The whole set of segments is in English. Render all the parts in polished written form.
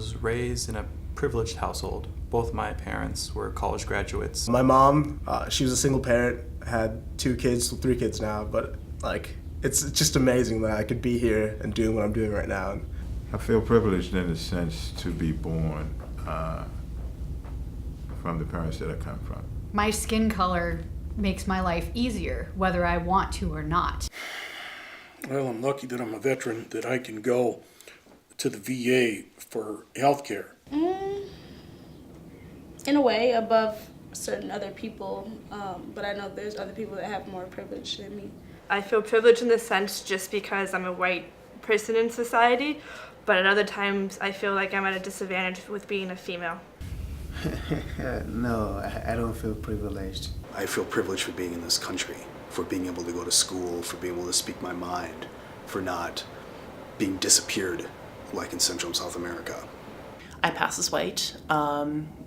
was raised in a privileged household. Both my parents were college graduates. My mom, she was a single parent, had 2 kids, 3 kids now, but like, it's just amazing that I could be here and doing what I'm doing right now. I feel privileged in the sense to be born from the parents that I come from. My skin color makes my life easier, whether I want to or not. Well, I'm lucky that I'm a veteran, that I can go to the VA for health care. In a way, above certain other people, but I know there's other people that have more privilege than me. I feel privileged in the sense just because I'm a white person in society, but at other times I feel like I'm at a disadvantage with being a female. No, I don't feel privileged. I feel privileged for being in this country, for being able to go to school, for being able to speak my mind, for not being disappeared like in Central and South America. I pass as white.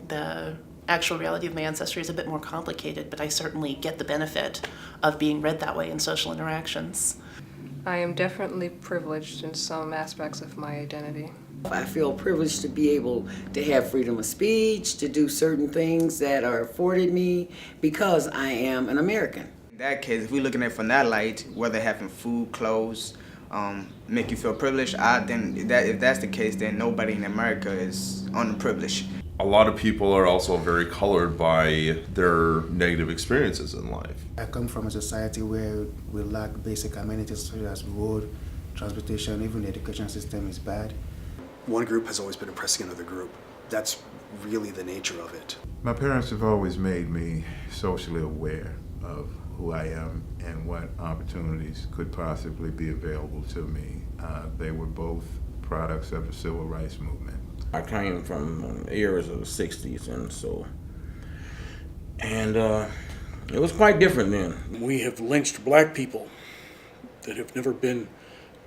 The actual reality of my ancestry is a bit more complicated, but I certainly get the benefit of being read that way in social interactions. I am definitely privileged in some aspects of my identity. I feel privileged to be able to have freedom of speech, to do certain things that are afforded me because I am an American. In that case, if we're looking at it from that light, whether having food, clothes, make you feel privileged, if that's the case, then nobody in America is underprivileged. A lot of people are also very colored by their negative experiences in life. I come from a society where we lack basic amenities such as road, transportation, even the education system is bad. One group has always been oppressing another group. That's really the nature of it. My parents have always made me socially aware of who I am and what opportunities could possibly be available to me. They were both products of the civil rights movement. I came from eras of the 60s, and it was quite different then. We have lynched black people that have never been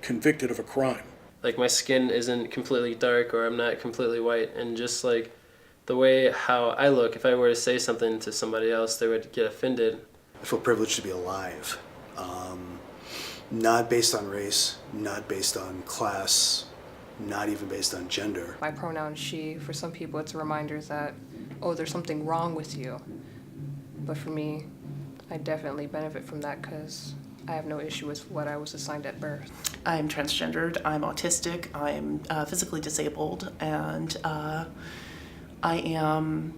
convicted of a crime. Like, my skin isn't completely dark, or I'm not completely white, and just like the way how I look, if I were to say something to somebody else, they would get offended. I feel privileged to be alive, not based on race, not based on class, not even based on gender. My pronoun she. For some people it's a reminder that, oh, there's something wrong with you. But for me, I definitely benefit from that because I have no issue with what I was assigned at birth. I'm transgendered, I'm autistic, I'm physically disabled, and I am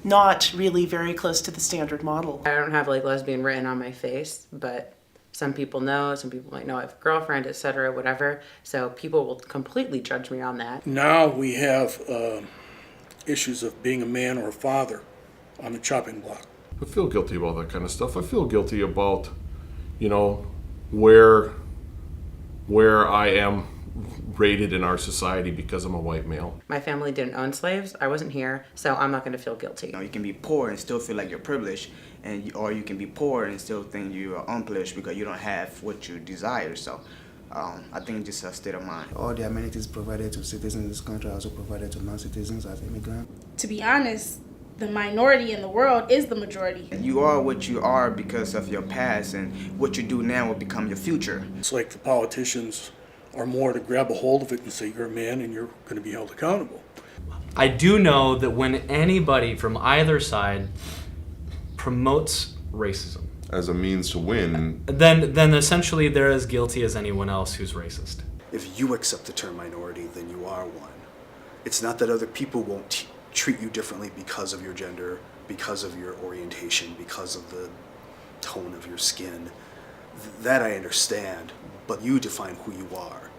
not really very close to the standard model. I don't have like lesbian written on my face, but some people know, some people might know I have a girlfriend, etc., whatever. So people will completely judge me on that. Now we have issues of being a man or a father on the chopping block. I feel guilty about that kind of stuff. I feel guilty about, where I am rated in our society because I'm a white male. My family didn't own slaves. I wasn't here, so I'm not going to feel guilty. You can be poor and still feel like you're privileged, or you can be poor and still think you are unprivileged because you don't have what you desire. So I think it's just a state of mind. All the amenities provided to citizens in this country are also provided to non-citizens as immigrants. To be honest, the minority in the world is the majority. You are what you are because of your past, and what you do now will become your future. It's like the politicians are more to grab a hold of it and say you're a man and you're going to be held accountable. I do know that when anybody from either side promotes racism as a means to win, then essentially they're as guilty as anyone else who's racist. If you accept the term minority, then you are one. It's not that other people won't treat you differently because of your gender, because of your orientation, because of the tone of your skin. That I understand, but you define who you are.